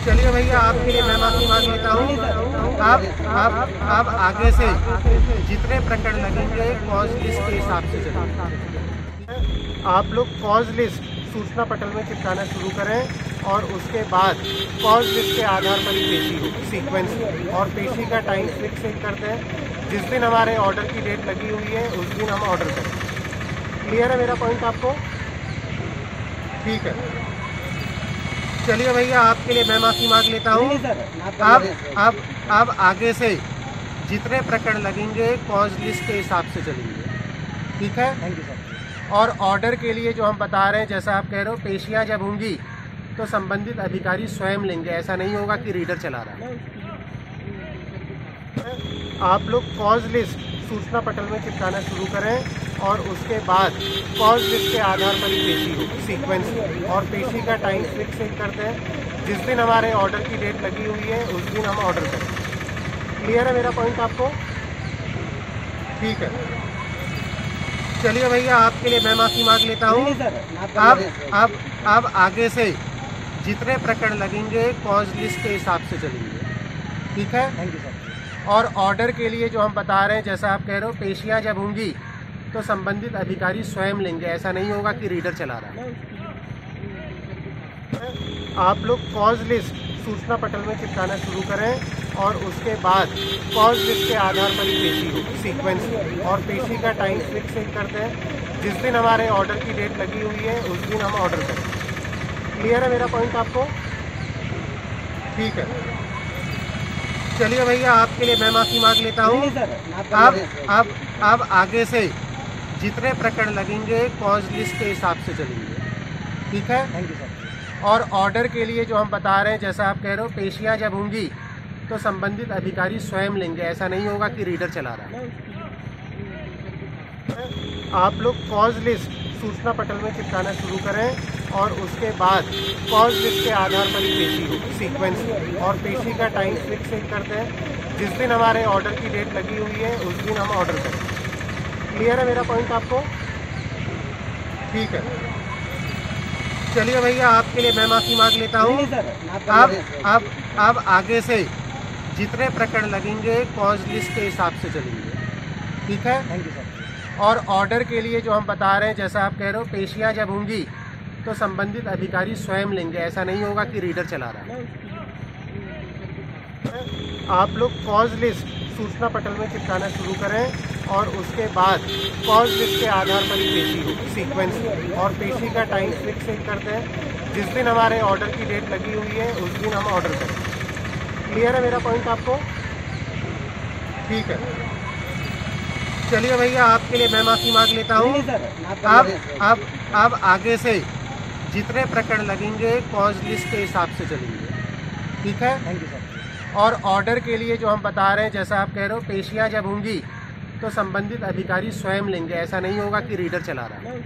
चलिए भैया, आपके लिए मैं माफ़ी मांग लेता हूँ। आप आगे से जितने प्रकरण लगेंगे कॉज लिस्ट के हिसाब से चलिए। आप लोग कॉज लिस्ट सूचना पटल में चिपकाना शुरू करें और उसके बाद कॉज लिस्ट के आधार पर ही पेशी हो सीक्वेंस और पेशी का टाइम फिक्स कर दें। जिस दिन हमारे ऑर्डर की डेट लगी हुई है उस दिन हम ऑर्डर करें। क्लियर है मेरा पॉइंट आपको? ठीक है, चलिए भैया, आपके लिए मैं माफ़ी मांग लेता हूँ। आप आगे से जितने प्रकरण लगेंगे कॉज लिस्ट के हिसाब से चलेंगे। ठीक है, थैंक यू सर। और ऑर्डर के लिए जो हम बता रहे हैं, जैसा आप कह रहे हो, पेशियाँ जब होंगी तो संबंधित अधिकारी स्वयं लेंगे। ऐसा नहीं होगा कि रीडर चला रहा है। आप लोग कॉज लिस्ट सूचना पटल में चिपकाना शुरू करें और उसके बाद कॉज लिस्ट के आधार पर ही पेशी हो सीक्वेंस और पेशी का टाइम फिक्स कर दें। जिस दिन हमारे ऑर्डर की डेट लगी हुई है उस दिन हम ऑर्डर करें। क्लियर है मेरा पॉइंट आपको? ठीक है, चलिए भैया, आपके लिए मैं माफ़ी मांग लेता हूँ। आप आगे से जितने प्रकरण लगेंगे कॉज लिस्ट के हिसाब से चलेंगे। ठीक है, थैंक यू सर। और ऑर्डर के लिए जो हम बता रहे हैं, जैसा आप कह रहे हो, पेशियाँ जब होंगी तो संबंधित अधिकारी स्वयं लेंगे। ऐसा नहीं होगा कि रीडर चला रहा है। आप लोग कॉज लिस्ट सूचना पटल में चिपकाना शुरू करें और उसके बाद कॉज लिस्ट के आधार पर ही पेशी हो सीक्वेंस और पेशी का टाइम फिक्स कर दें। जिस दिन हमारे ऑर्डर की डेट लगी हुई है उस दिन हम ऑर्डर करें। क्लियर है मेरा पॉइंट आपको? ठीक है, चलिए भैया, आपके लिए मैं माफ़ी मांग लेता हूँ। आप आगे से जितने प्रकरण लगेंगे कॉज लिस्ट के हिसाब से चलेंगे। ठीक है, थैंक यू सर। और ऑर्डर के लिए जो हम बता रहे हैं, जैसा आप कह रहे हो, पेशियाँ जब होंगी तो संबंधित अधिकारी स्वयं लेंगे। ऐसा नहीं होगा कि रीडर चला रहा है। आप लोग कॉज लिस्ट सूचना पटल में चिपकाना शुरू करें और उसके बाद कॉज लिस्ट के आधार पर ही पेशी हो सीक्वेंस और पेशी का टाइम फिक्स कर दें। जिस दिन हमारे ऑर्डर की डेट लगी हुई है उस दिन हम ऑर्डर करें। क्लियर है मेरा पॉइंट आपको? ठीक है, चलिए भैया, आपके लिए मैं माफ़ी मांग लेता हूँ। आप आगे से जितने प्रकरण लगेंगे कॉज लिस्ट के हिसाब से चलेंगे। ठीक है, थैंक यू सर। और ऑर्डर के लिए जो हम बता रहे हैं, जैसा आप कह रहे हो, पेशियाँ जब होंगी तो संबंधित अधिकारी स्वयं लेंगे। ऐसा नहीं होगा कि रीडर चला रहा है। आप लोग कॉज लिस्ट सूचना पटल में चिपकाना शुरू करें और उसके बाद कॉज लिस्ट के आधार पर ही पेशी हो सीक्वेंस और पेशी का टाइम फिक्स कर दें। जिस दिन हमारे ऑर्डर की डेट लगी हुई है उस दिन हम ऑर्डर करें। क्लियर है मेरा पॉइंट आपको? ठीक है, चलिए भैया, आपके लिए मैं माफ़ी मांग लेता हूँ। आप आगे से जितने प्रकरण लगेंगे कॉज लिस्ट के हिसाब से चलेंगे। ठीक है, थैंक यू सर। और ऑर्डर के लिए जो हम बता रहे हैं, जैसा आप कह रहे हो, पेशियाँ जब होंगी तो संबंधित अधिकारी स्वयं लेंगे। ऐसा नहीं होगा कि रीडर चला रहा है।